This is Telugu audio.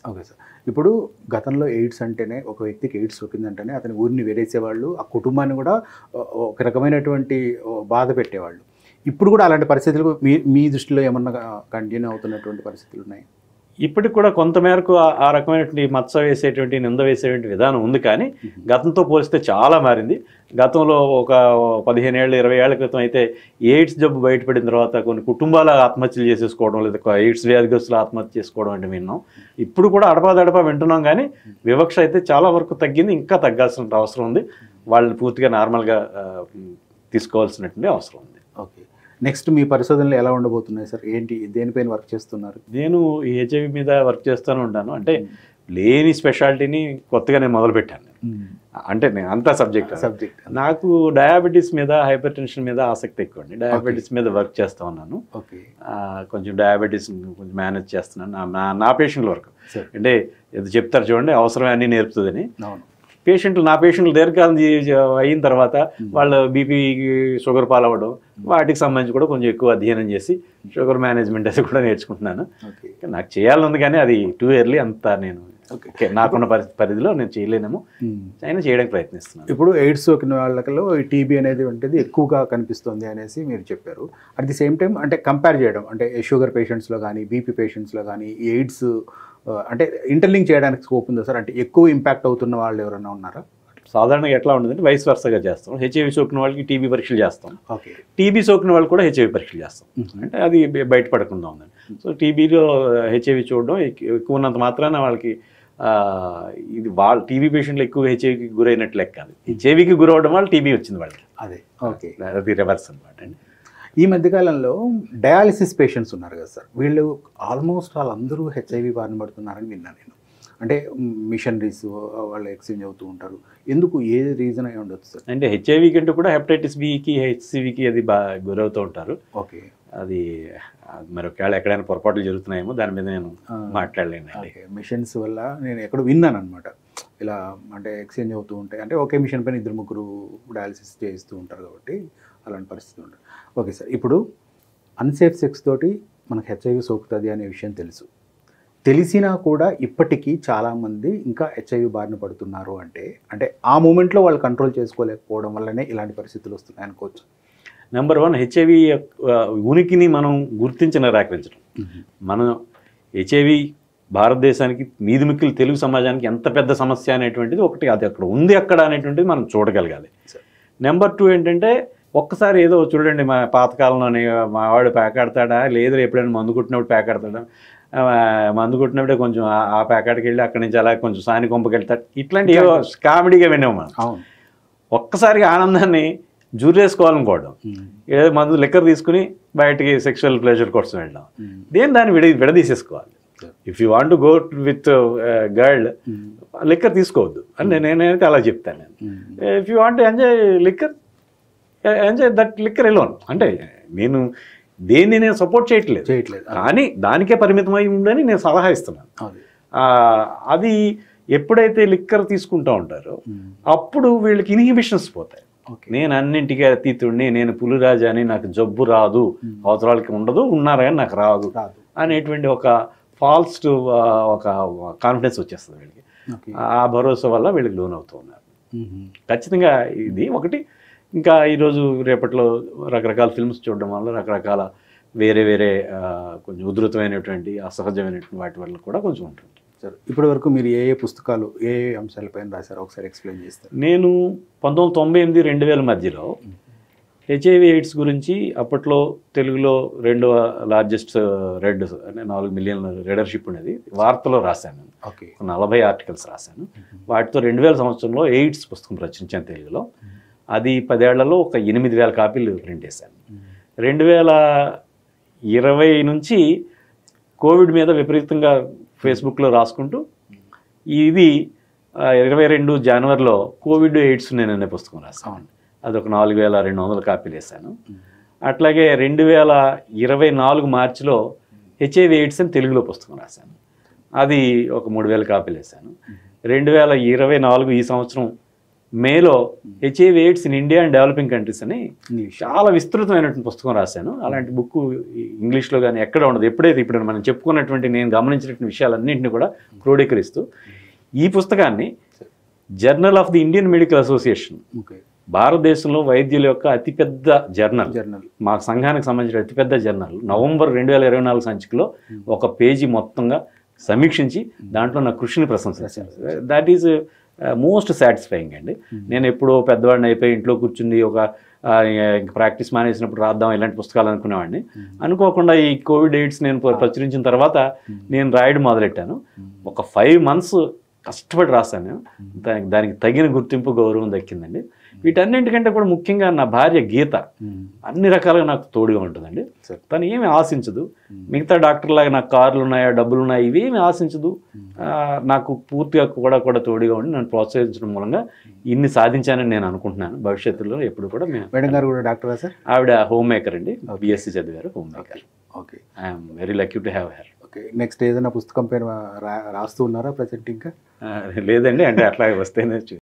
Okay sir. ఇప్పుడు గతంలో ఎయిడ్స్ అంటేనే ఒక వ్యక్తికి ఎయిడ్స్ సోకిందంటేనే అతని ఊరిని వేరేసేవాళ్ళు, ఆ కుటుంబాన్ని కూడా ఒక రకమైనటువంటి బాధ పెట్టేవాళ్ళు. ఇప్పుడు కూడా అలాంటి పరిస్థితులు మీ మీ దృష్టిలో ఏమన్నా కంటిన్యూ అవుతున్నటువంటి పరిస్థితులు ఉన్నాయి? ఇప్పటికి కూడా కొంతమేరకు ఆ రకమైనటువంటి మచ్చ వేసేటువంటి, నింద వేసేటువంటి విధానం ఉంది. కానీ గతంతో పోలిస్తే చాలా మారింది. గతంలో ఒక 15 ఏళ్ళు 20 ఏళ్ల క్రితం అయితే ఎయిడ్స్ జబ్బు బయటపడిన తర్వాత కొన్ని కుటుంబాలు ఆత్మహత్యలు చేసేసుకోవడం, లేదా ఎయిడ్స్ వ్యాధిగ్రస్తులు ఆత్మహత్య చేసుకోవడం అంటే విన్నాం. ఇప్పుడు కూడా అడపాదడపా వింటున్నాం. కానీ వివక్ష అయితే చాలా వరకు తగ్గింది. ఇంకా తగ్గాల్సిన అవసరం ఉంది. వాళ్ళని పూర్తిగా నార్మల్గా తీసుకోవాల్సినటువంటి అవసరం ఉంది. ఓకే. నెక్స్ట్ మీ పరిశోధనలు ఎలా ఉండబోతున్నాయి సార్? ఏంటి, దేనిపైన వర్క్ చేస్తున్నారు? నేను హెచ్ఐవి మీద వర్క్ చేస్తూనే ఉంటాను. అంటే లేని స్పెషాలిటీని కొత్తగా నేను మొదలుపెట్టాను. అంటే నేను అంతా సబ్జెక్ట్ నాకు డయాబెటీస్ మీద, హైపర్ టెన్షన్ మీద ఆసక్తి ఎక్కువ అండి. డయాబెటీస్ మీద వర్క్ చేస్తూ ఉన్నాను. కొంచెం డయాబెటీస్ కొంచెం మేనేజ్ చేస్తున్నాను నా పేషెంట్ల వరకు. అంటే ఏదో చెప్తారు చూడండి, అవసరమే అన్నీ నేర్పుతుందని. పేషెంట్లు, నా పేషెంట్లు దీర్ఘకాలం అయిన తర్వాత వాళ్ళ బీపీ షుగర్ పాలవ్వడం, వాటికి సంబంధించి కూడా కొంచెం ఎక్కువ అధ్యయనం చేసి షుగర్ మేనేజ్మెంట్ అది కూడా నేర్చుకుంటున్నాను. నాకు చేయాలనుంది కానీ అది టూ ఇయర్లీ అంతా నేను నాకున్న పరిధిలో నేను చేయలేనేమో, అయినా చేయడానికి ప్రయత్నిస్తున్నాను. ఇప్పుడు ఎయిడ్స్ సోకిన వాళ్ళలో ఈ టీబీ అనేది ఉంటుంది ఎక్కువగా కనిపిస్తుంది అనేసి మీరు చెప్పారు. అట్ ది సేమ్ టైం అంటే కంపేర్ చేయడం, అంటే షుగర్ పేషెంట్స్లో కానీ బీపీ పేషెంట్స్లో కానీ ఎయిడ్స్ అంటే ఇంటర్లింక్ చేయడానికి స్కోప్ ఉందా సార్? అంటే ఎక్కువ ఇంపాక్ట్ అవుతున్న వాళ్ళు ఎవరైనా ఉన్నారా? సాధారణంగా ఎట్లా ఉంటుందంటే వయసు వరుసగా చేస్తాం. హెచ్ఐవి సోకిన వాళ్ళకి టీబీ పరీక్షలు చేస్తాం. ఓకే. టీబీ సోకిన వాళ్ళు కూడా హెచ్ఐవి పరీక్షలు చేస్తాం. అంటే అది బయటపడకుండా ఉందండి. సో టీబీలో హెచ్ఐవి చూడడం ఎక్కువ ఉన్నంత మాత్రాన వాళ్ళకి ఇది వాళ్ళ టీబీ పేషెంట్లు ఎక్కువ హెచ్ఐవికి గురైనట్లు లెక్క కాదు. హెచ్ఐవికి గురవడం వల్ల టీబీ వచ్చింది వాళ్ళకి. అదే. ఓకే. అది రివర్స్ అనమాట అండి. ఈ మధ్యకాలంలో డయాలిసిస్ పేషెంట్స్ ఉన్నారు కదా సార్, వీళ్ళు ఆల్మోస్ట్ వాళ్ళందరూ హెచ్ఐవి బారిన పడుతున్నారని విన్నాను నేను. అంటే మిషనరీస్ వాళ్ళు ఎక్స్చేంజ్ అవుతూ ఉంటారు. ఎందుకు, ఏ రీజన్ అయి ఉండొచ్చు సార్? అంటే హెచ్ఐవి కంటే కూడా హెపటైటిస్ బికి, హెచ్సివికి అది గురవుతూ ఉంటారు. ఓకే. అది మరి ఒకవేళ ఎక్కడైనా పొరపాట్లు జరుగుతున్నాయేమో దాని మీద నేను మాట్లాడలేను. మిషన్స్ వల్ల నేను ఎక్కడ విన్నాను అనమాట, ఇలా అంటే ఎక్స్చేంజ్ అవుతూ ఉంటాయి. అంటే ఒకే మిషన్ పైన 2-3 డయాలిసిస్ చేస్తూ ఉంటారు కాబట్టి అలాంటి పరిస్థితి ఉంటుంది. Okay sir. ఇప్పుడు అన్సేఫ్ సెక్స్ తోటి మనకు హెచ్ఐవి సోకుతుంది అనే విషయం తెలిసినా కూడా ఇప్పటికీ చాలామంది ఇంకా హెచ్ఐవి బారిన పడుతున్నారు. అంటే ఆ మూమెంట్లో వాళ్ళు కంట్రోల్ చేసుకోలేకపోవడం వల్లనే ఇలాంటి పరిస్థితులు వస్తున్నాయి అనుకోవచ్చు. నెంబర్ 1, హెచ్ఐవి ఉనికిని మనం నిరాకరించడం. మనం హెచ్ఐవి భారతదేశానికి, మీది మిక్కిలి తెలుగు సమాజానికి ఎంత పెద్ద సమస్య అనేటువంటిది ఒకటి, అది అక్కడ ఉంది అక్కడ అనేటువంటిది మనం చూడగలగాలి. నెంబర్ 2 ఏంటంటే, ఒక్కసారి ఏదో చూడండి, మా పాతకాలంలోనే మా వాడు పేకాడతాడా, లేదు ఎప్పుడైనా మందు కొట్టినప్పుడు పేకాడతాడా, మందు కొట్టినప్పుడే కొంచెం ఆ పేకాడికి వెళ్ళి అక్కడి నుంచి అలా కొంచెం సాని కొంపకి వెళ్తాడు, ఇట్లాంటి ఏవో కామెడీగా విన్నాము మనం. ఒక్కసారిగా ఆనందాన్ని జూరేసుకోవాలనుకోవడం, ఏదో మందు లిక్కర్ తీసుకుని బయటికి సెక్షువల్ ప్లెజర్ కోసం వెళ్ళడం, దాన్ని విడదీసేసుకోవాలి. If you want to go with girl, liquor తీసుకోవద్దు అని నేనైతే అలా చెప్తాను. నేను if you want enjoy liquor, enjoy that liquor alone. అంటే నేను దేన్ని నేను సపోర్ట్ చేయట్లేదు, కానీ దానికే పరిమితమై ఉండని నేను సలహా ఇస్తున్నాను. అది ఎప్పుడైతే లిక్కర్ తీసుకుంటూ ఉంటారో అప్పుడు వీళ్ళకి ఇన్హిబిషన్స్ పోతాయి. నేను అన్నింటికీ అతీతుడిని, నేను పులిరాజా అని, నాకు జబ్బు రాదు, అవసరాలకి ఉండదు, ఉన్నారు కానీ నాకు రాదు అనేటువంటి ఒక ఫాల్స్ ఒక కాన్ఫిడెన్స్ వచ్చేస్తుంది వీళ్ళకి. ఆ భరోసా వల్ల వీళ్ళకి లోన్ అవుతూ ఉన్నారు. ఖచ్చితంగా ఇది ఒకటి. ఇంకా ఈరోజు రేపట్లో రకరకాల ఫిల్మ్స్ చూడడం వల్ల, రకరకాల వేరే కొంచెం ఉధృతమైనటువంటి, అసహజమైనటువంటి వాటి వల్ల కూడా కొంచెం ఉంటుంది. సార్, ఇప్పటి వరకు మీరు ఏ అంశాలపైన రాశారు ఒకసారి ఎక్స్ప్లెయిన్ చేస్తారు? నేను 1998-2000 మధ్యలో హెచ్ఐవి ఎయిడ్స్ గురించి అప్పట్లో తెలుగులో 2వ లార్జెస్ట్ రెడ్ అంటే 4 మిలియన్ రీడర్షిప్ ఉండేది, వార్తలో రాశాను. 40 ఆర్టికల్స్ రాశాను. వాటితో 2000 సంవత్సరంలో ఎయిడ్స్ పుస్తకం రచించాను తెలుగులో. అది 10 ఏళ్లలో ఒక 8000 కాపీలు ప్రింట్ చేశాను. 2020 నుంచి కోవిడ్ మీద విపరీతంగా ఫేస్బుక్లో రాసుకుంటూ, ఇది 22 జనవరిలో కోవిడ్ ఎయిడ్స్ నేననే పుస్తకం రాశాను. అదొక 4200 కాపీలు వేశాను. అట్లాగే 2024 మార్చిలో హెచ్ఐవి ఎయిడ్స్ అని తెలుగులో పుస్తకం రాశాను. అది ఒక 3000 కాపీలు వేశాను. 2024 ఈ సంవత్సరం మేలో HIV AIDS in India and developing countries అని ఇంగ్లీష్. చాలా విస్తృతమైనటువంటి పుస్తకం రాశాను. అలాంటి బుక్ ఇంగ్లీష్లో కానీ ఎక్కడ ఉండదు. ఎప్పుడైతే ఇప్పుడు మనం చెప్పుకున్నటువంటి నేను గమనించినటువంటి విషయాలన్నింటినీ కూడా క్రోడీకరిస్తూ ఈ పుస్తకాన్ని journal of the Indian medical association, okay, భారతదేశంలో వైద్యుల యొక్క అతిపెద్ద జర్నల్, మా సంఘానికి సంబంధించిన అతిపెద్ద జర్నల్, నవంబర్ 2024 సంచికలో ఒక పేజీ మొత్తంగా సమీక్షించి దాంట్లో నా కృషిని ప్రశంసించాను. దాట్ ఈజ్ మోస్ట్ సాటిస్ఫైయింగ్ అండి. నేను ఎప్పుడో పెద్దవాడిని అయిపోయి ఇంట్లో కూర్చుని ఒక ప్రాక్టీస్ మానేసినప్పుడు రాద్దాం ఇలాంటి పుస్తకాలు అనుకునేవాడిని. అనుకోకుండా ఈ కోవిడ్ ఎయిడ్స్ నేను ప్రచురించిన తర్వాత నేను రాయడం మొదలెట్టాను. ఒక 5 months కష్టపడి రాశాను నేను. దానికి తగిన గుర్తింపు, గౌరవం దక్కిందండి. వీటన్నింటికంటే కూడా ముఖ్యంగా నా భార్య గీత అన్ని రకాలుగా నాకు తోడుగా ఉంటుందండి. తను ఏమి ఆశించదు. మిగతా డాక్టర్లాగా నాకు కార్లు ఉన్నాయా, డబ్బులు ఉన్నాయా, ఇవేమి ఆశించదు. నాకు పూర్తిగా కూడా తోడుగా ఉండి నన్ను ప్రోత్సహించడం మూలంగా ఇన్ని సాధించానని నేను అనుకుంటున్నాను. భవిష్యత్తులో ఎప్పుడు కూడా మేడం గారు కూడా డాక్టరా సార్? ఆవిడ హోమ్ మేకర్ అండి, BSc చదివారు, home maker. Okay, I'm very lucky to have her. Okay, next ఏదైనా పుస్తకం పేరు రాస్తూ ఉన్నారా ప్రజెంట్ ఇంకా? లేదండి, అంటే అట్లా వస్తేనే